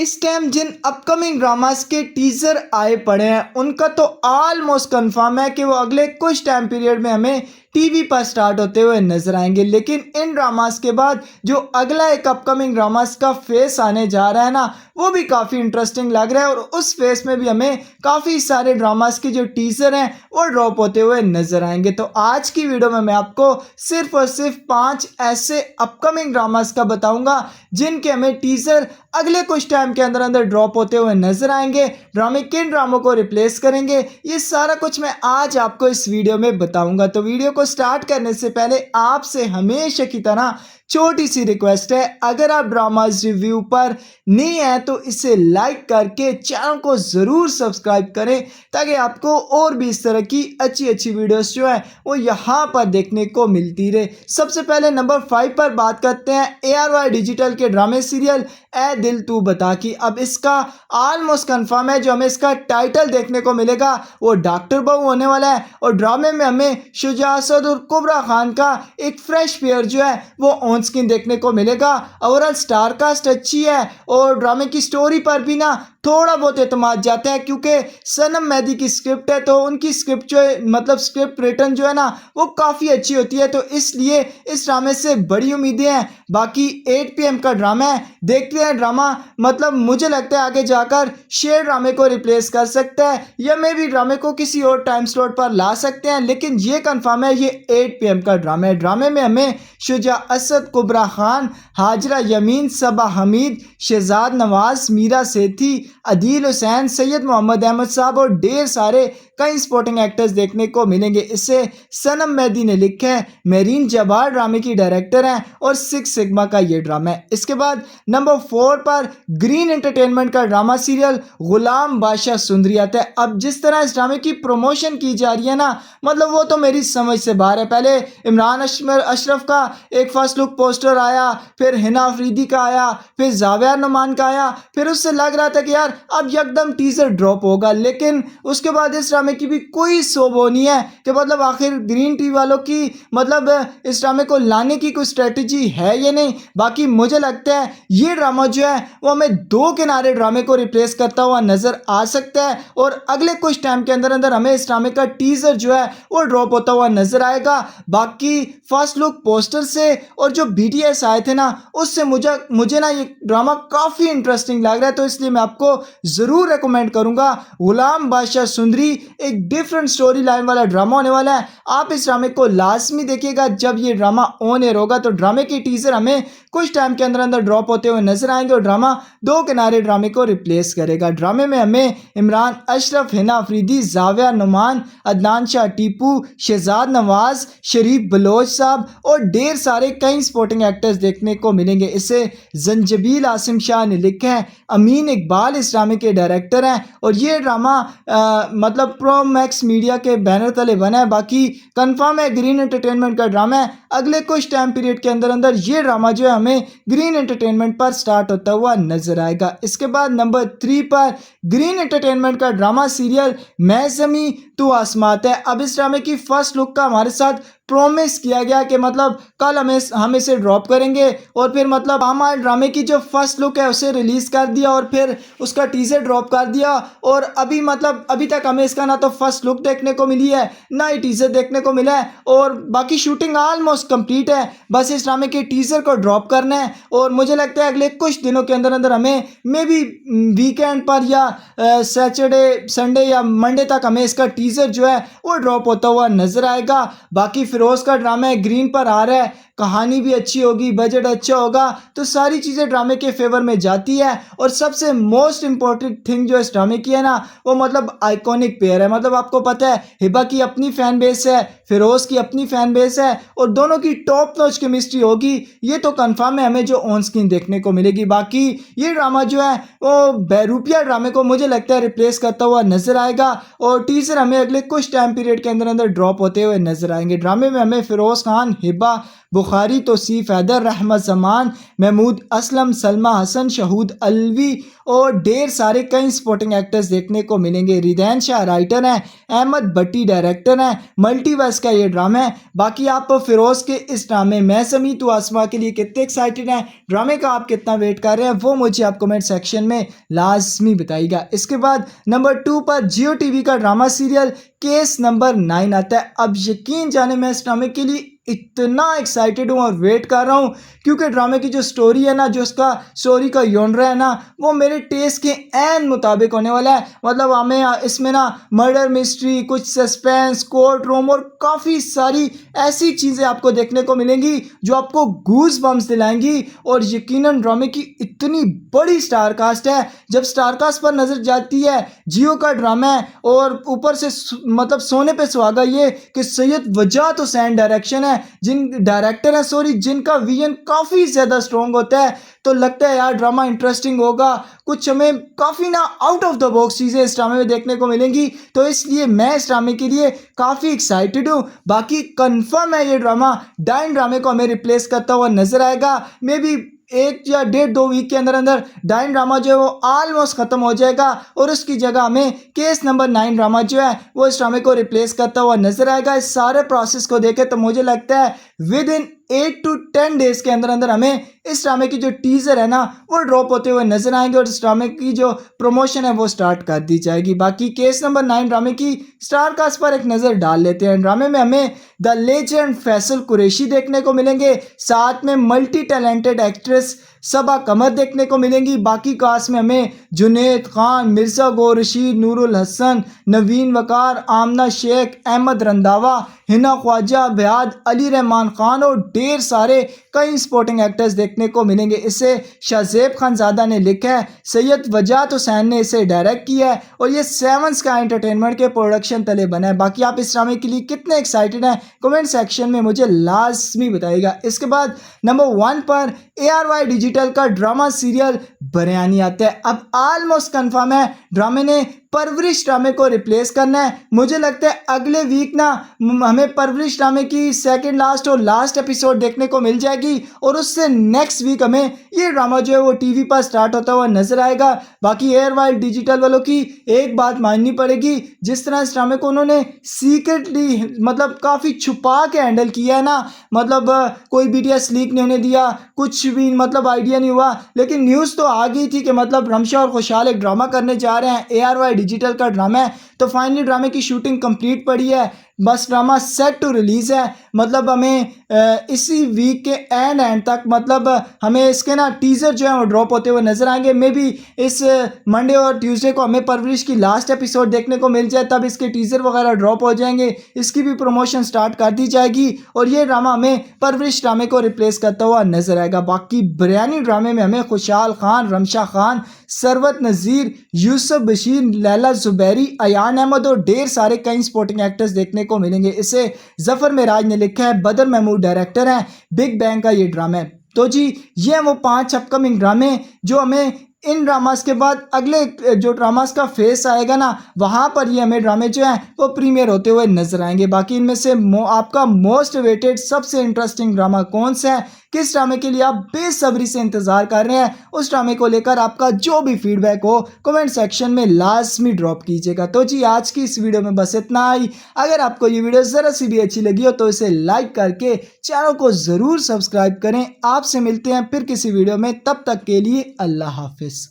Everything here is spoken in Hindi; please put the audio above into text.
इस टाइम जिन अपकमिंग ड्रामास के टीजर आए पड़े हैं उनका तो ऑलमोस्ट कंफर्म है कि वो अगले कुछ टाइम पीरियड में हमें टीवी पर स्टार्ट होते हुए नजर आएंगे। लेकिन इन ड्रामास के बाद जो अगला एक अपकमिंग ड्रामास का फेस आने जा रहा है ना, वो भी काफ़ी इंटरेस्टिंग लग रहा है और उस फेस में भी हमें काफ़ी सारे ड्रामास के जो टीजर हैं वो ड्रॉप होते हुए नजर आएंगे। तो आज की वीडियो में मैं आपको सिर्फ और सिर्फ 5 ऐसे अपकमिंग ड्रामास का बताऊंगा जिनके हमें टीजर अगले कुछ टाइम के अंदर अंदर ड्रॉप होते हुए नजर आएंगे। ड्रामे किन ड्रामों को रिप्लेस करेंगे, ये सारा कुछ मैं आज आपको इस वीडियो में बताऊंगा। तो वीडियो को स्टार्ट करने से पहले आपसे हमेशा की तरह छोटी सी रिक्वेस्ट है, अगर आप ड्रामाज रिव्यू पर नहीं है तो इसे लाइक करके चैनल को ज़रूर सब्सक्राइब करें ताकि आपको और भी इस तरह की अच्छी अच्छी वीडियोस जो है वो यहाँ पर देखने को मिलती रहे। सबसे पहले नंबर 5 पर बात करते हैं ARY डिजिटल के ड्रामे सीरियल ए दिल तू बता की। अब इसका ऑलमोस्ट कंफर्म है, जो हमें इसका टाइटल देखने को मिलेगा वो डॉक्टर बहू होने वाला है और ड्रामे में हमें शुजा असद और कुबरा खान का एक फ्रेश पेयर जो है वो ऑन स्क्रीन देखने को मिलेगा। ओवरऑल स्टार कास्ट अच्छी है और ड्रामे की स्टोरी पर भी ना थोड़ा बहुत एतमाद जाता है क्योंकि सनम मेहदी की स्क्रिप्ट है, तो उनकी स्क्रिप्ट जो है मतलब स्क्रिप्ट रिटर्न जो है ना वो काफ़ी अच्छी होती है, तो इसलिए इस ड्रामे से बड़ी उम्मीदें हैं। बाकी 8 PM का ड्रामा है, देखते हैं ड्रामा मतलब मुझे लगता है आगे जाकर शेयर ड्रामे को रिप्लेस कर सकता है या मे भी ड्रामे को किसी और टाइम स्लॉट पर ला सकते हैं, लेकिन ये कंफर्म है ये 8 PM का ड्रामा है। ड्रामे में हमें शुजा असद, कुबरा खान, हाजरा यमीन, सबा हमीद, शहजाद नवाज, मीरा सेठी, अदील हुसैन, सैयद मोहम्मद अहमद साहब और ढेर सारे कई स्पोर्टिंग एक्टर्स देखने को मिलेंगे। इसे सनम मेहदी ने लिखा है, मेरीन जबार ड्रामे की डायरेक्टर हैं और 6 सिग्मा का ये ड्रामा है। इसके बाद नंबर 4 पर ग्रीन एंटरटेनमेंट का ड्रामा सीरियल गुलाम बादशाह सुंदरी आता है। अब जिस तरह इस ड्रामे की प्रमोशन की जा रही है ना, मतलब वो तो मेरी समझ से बाहर है। पहले इमरान अशरफ का एक फर्स्ट लुक पोस्टर आया, फिर हिना अफरीदी का आया, फिर जावेद नुमान का आया, फिर उससे लग रहा था कि यार अब एकदम टीजर ड्रॉप होगा, लेकिन उसके बाद इस ड्रामे की भी कोई शोबो नहीं है कि मतलब आखिर ग्रीन टी वालों की मतलब इस ड्रामे को लाने की कोई स्ट्रेटजी है या नहीं। बाकी मुझे लगता है ये ड्रामा जो है वो हमें दो किनारे ड्रामे को रिप्लेस करता हुआ नजर आ सकता है और अगले कुछ टाइम के अंदर अंदर हमें इस ड्रामे का टीजर जो है वो ड्रॉप होता हुआ नजर आएगा। बाकी फर्स्ट लुक पोस्टर से और जो BTS आए थे ना उससे मुझे ना ये ड्रामा काफ़ी इंटरेस्टिंग लग रहा है, तो इसलिए मैं आपको ज़रूर रेकमेंड करूंगा। गुलाम बादशाह सुंदरी एक डिफरेंट स्टोरी लाइन वाला ड्रामा होने वाला है, आप इस ड्रामे को लाजमी देखिएगा। जब ये ड्रामा ऑन एयर होगा तो ड्रामे की टीजर हमें कुछ टाइम के अंदर अंदर ड्रॉप होते हुए नजर आएंगे और ड्रामा दो किनारे ड्रामे को रिप्लेस करेगा। ड्रामे में हमें इमरान अशरफ, हिना अफरीदी, जावेद नुमान, अदनान शाह टीपू, शहजाद नवाज, शरीफ बलोच साहब और ढेर सारे कई स्पोर्टिंग एक्टर्स देखने को मिलेंगे। इसे जंजबील आसिम शाह ने लिखा है, अमीन इकबाल इस ड्रामे के डायरेक्टर हैं और ये ड्रामा मतलब प्रो मैक्स मीडिया के बैनर तले बना है। बाकी कंफर्म है ग्रीन एंटरटेनमेंट का ड्रामा है, अगले कुछ टाइम पीरियड के अंदर अंदर ये ड्रामा जो है हमें ग्रीन एंटरटेनमेंट पर स्टार्ट होता हुआ नजर आएगा। इसके बाद नंबर 3 पर ग्रीन एंटरटेनमेंट का ड्रामा सीरियल मैं ज़मीं तू आसमात है। अब इस ड्रामे की फर्स्ट लुक का हमारे साथ प्रॉमिस किया गया कि मतलब कल हम इसे ड्रॉप करेंगे और फिर मतलब हमारे ड्रामे की जो फर्स्ट लुक है उसे रिलीज़ कर दिया और फिर उसका टीजर ड्रॉप कर दिया और अभी मतलब अभी तक हमें इसका ना तो फर्स्ट लुक देखने को मिली है ना ही टीजर देखने को मिला है और बाकी शूटिंग ऑलमोस्ट कंप्लीट है, बस इस ड्रामे के टीजर को ड्रॉप करना है और मुझे लगता है अगले कुछ दिनों के अंदर अंदर हमें मे बी वीकेंड पर या सैटरडे संडे या मंडे तक हमें इसका टीजर जो है वो ड्रॉप होता हुआ नजर आएगा। बाकी फिरोज का ड्रामा है, ग्रीन पर आ रहा है, कहानी भी अच्छी होगी, बजट अच्छा होगा, तो सारी चीज़ें ड्रामे के फेवर में जाती है और सबसे मोस्ट इंपॉर्टेंट थिंग जो इस ड्रामे की है ना वो मतलब आइकॉनिक पेयर है। मतलब आपको पता है हिबा की अपनी फैन बेस है, फिरोज की अपनी फैन बेस है और दोनों की टॉप नॉच केमिस्ट्री होगी, ये तो कंफर्म है हमें जो ऑन स्क्रीन देखने को मिलेगी। बाकी ये ड्रामा जो है वो बहरूपिया ड्रामे को मुझे लगता है रिप्लेस करता हुआ नजर आएगा और टीजर हमें अगले कुछ टाइम पीरियड के अंदर अंदर ड्रॉप होते हुए नजर आएंगे। ड्रामे में हमें फिरोज खान, हिबा, बुखारी, तौसीफ हैदर, रहमत जमान, महमूद असलम, सलमा हसन, शहूद अलवी और ढेर सारे कई स्पोर्टिंग एक्टर्स देखने को मिलेंगे। रिदैन शाह राइटर हैं, अहमद भट्टी डायरेक्टर हैं। मल्टीवर्स का ये ड्रामा है। बाकी आप फिरोज के इस ड्रामे में समीत आसमा के लिए कितने एक्साइटेड हैं, ड्रामे का आप कितना वेट कर रहे हैं, वो मुझे आप कमेंट सेक्शन में लाजमी बताइएगा। इसके बाद नंबर 2 पर जियो टीवी का ड्रामा सीरियल केस नंबर 9 आता है। अब यकीन जाने मैं इस ड्रामे के लिए इतना एक्साइटेड हूँ और वेट कर रहा हूँ क्योंकि ड्रामे की जो स्टोरी है ना, जो उसका स्टोरी का योनरा है ना, वो मेरे टेस्ट के एन मुताबिक होने वाला है। मतलब हमें इसमें ना मर्डर मिस्ट्री, कुछ सस्पेंस, कोर्ट रूम और काफ़ी सारी ऐसी चीज़ें आपको देखने को मिलेंगी जो आपको गूज बम्स दिलाएंगी। और यकीनन ड्रामे की इतनी बड़ी स्टार कास्ट है, जब स्टार कास्ट पर नज़र जाती है जियो का ड्रामा है और ऊपर से मतलब सोने पे सुहागा ये कि सैयद वजाहत हुसैन डायरेक्शन है, जिनका विजन काफ़ी ज़्यादा स्ट्रॉन्ग होता है, तो लगता है यार ड्रामा इंटरेस्टिंग होगा। कुछ हमें काफ़ी ना आउट ऑफ द बॉक्स चीज़ें इस ड्रामे में देखने को मिलेंगी, तो इसलिए मैं इस ड्रामे के लिए काफ़ी एक्साइटेड हूँ। बाकी कंफर्म है ये ड्रामा डाइन ड्रामे को हमें रिप्लेस करता हुआ नजर आएगा। मे बी 1 या 1.5-2 वीक के अंदर अंदर डाइन ड्रामा जो है वो ऑलमोस्ट ख़त्म हो जाएगा और उसकी जगह हमें केस नंबर 9 ड्रामा जो है वो इस ड्रामे को रिप्लेस करता हुआ नजर आएगा। इस सारे प्रोसेस को देखे तो मुझे लगता है विद इन 8 to 10 डेज के अंदर अंदर हमें इस ड्रामे की जो टीजर है ना वो ड्रॉप होते हुए नजर आएंगे और इस ड्रामे की जो प्रमोशन है वो स्टार्ट कर दी जाएगी। बाकी केस नंबर 9 ड्रामे की स्टार कास्ट पर एक नज़र डाल लेते हैं। ड्रामे में हमें द लेजेंड फैसल कुरैशी देखने को मिलेंगे, साथ में मल्टी टैलेंटेड एक्ट्रेस सबा कमर देखने को मिलेंगी। बाकी कास्ट में हमें जुनैद खान, मिर्ज़ा गौर रशीद, नूरुल हसन, नवीन वकार, आमना शेख, अहमद रंधावा, हिना ख्वाजा, बेहाद, अली रहमान खान और ढेर सारे कई स्पोर्टिंग एक्टर्स देखने को मिलेंगे। इसे शाहजेब खानजादा ने लिखा है, सैयद वजाहत हुसैन ने इसे डायरेक्ट किया है और ये 7 स्काई एंटरटेनमेंट के प्रोडक्शन तले बना है। बाकी आप इस ड्रामे के लिए कितने एक्साइटेड हैं कमेंट सेक्शन में मुझे लाजमी बताइएगा। इसके बाद नंबर 1 पर ARY डिजिटल का ड्रामा सीरियल बरयानी आता है। अब ऑलमोस्ट कंफर्म है ड्रामे ने परवरिश ड्रामे को रिप्लेस करना है। मुझे लगता है अगले वीक ना हमें परवरिश ड्रामे की सेकंड लास्ट और लास्ट एपिसोड देखने को मिल जाएगी और उससे नेक्स्ट वीक हमें ये ड्रामा जो है वो टीवी पर स्टार्ट होता हुआ नजर आएगा। बाकी ARY डिजिटल वालों की एक बात माननी पड़ेगी, जिस तरह इस ड्रामे को उन्होंने सीक्रेटली मतलब काफ़ी छुपा के हैंडल किया है ना, मतलब कोई BTS लीक नहीं होने दिया, कुछ भी मतलब आइडिया नहीं हुआ, लेकिन न्यूज़ तो आ गई थी कि मतलब रमशा और खुशहाल एक ड्रामा करने जा रहे हैं। ARY डिजिटल का ड्रामा है, तो फाइनली ड्रामे की शूटिंग कंप्लीट पड़ी है, बस ड्रामा सेट टू रिलीज़ है। मतलब हमें इसी वीक के एंड तक मतलब हमें इसके ना टीज़र जो है वो ड्रॉप होते हुए नजर आएंगे। मे बी इस मंडे और ट्यूसडे को हमें परवरिश की लास्ट एपिसोड देखने को मिल जाए, तब इसके टीज़र वगैरह ड्रॉप हो जाएंगे, इसकी भी प्रमोशन स्टार्ट कर दी जाएगी और ये ड्रामा हमें परवरिश ड्रामे को रिप्लेस करता हुआ नजर आएगा। बाकी बिरयानी ड्रामे में हमें खुशहाल खान, रमशा खान, सरवत नज़ीर, यूसुफ बशीर, लैला जुबैरी, अयान अहमद और ढेर सारे कई स्पोर्टिंग एक्टर्स देखने को मिलेंगे। इसे जफर मेराज ने लिखा है, बदर महमूद डायरेक्टर हैं। बिग बैंग का ये ड्रामा है। तो जी ये वो 5 अपकमिंग ड्रामे जो हमें इन ड्रामास के बाद अगले जो ड्रामास का फेस आएगा ना वहाँ पर ये हमें ड्रामे जो हैं वो प्रीमियर होते हुए नजर आएंगे। बाकी इनमें से आपका मोस्ट वेटेड सबसे इंटरेस्टिंग ड्रामा कौन सा है, किस ड्रामे के लिए आप बेसब्री से इंतजार कर रहे हैं, उस ड्रामे को लेकर आपका जो भी फीडबैक हो कमेंट सेक्शन में लाजमी ड्रॉप कीजिएगा। तो जी आज की इस वीडियो में बस इतना ही। अगर आपको ये वीडियो ज़रा सी भी अच्छी लगी हो तो इसे लाइक करके चैनल को ज़रूर सब्सक्राइब करें। आपसे मिलते हैं फिर किसी वीडियो में, तब तक के लिए अल्लाह हाफिज़।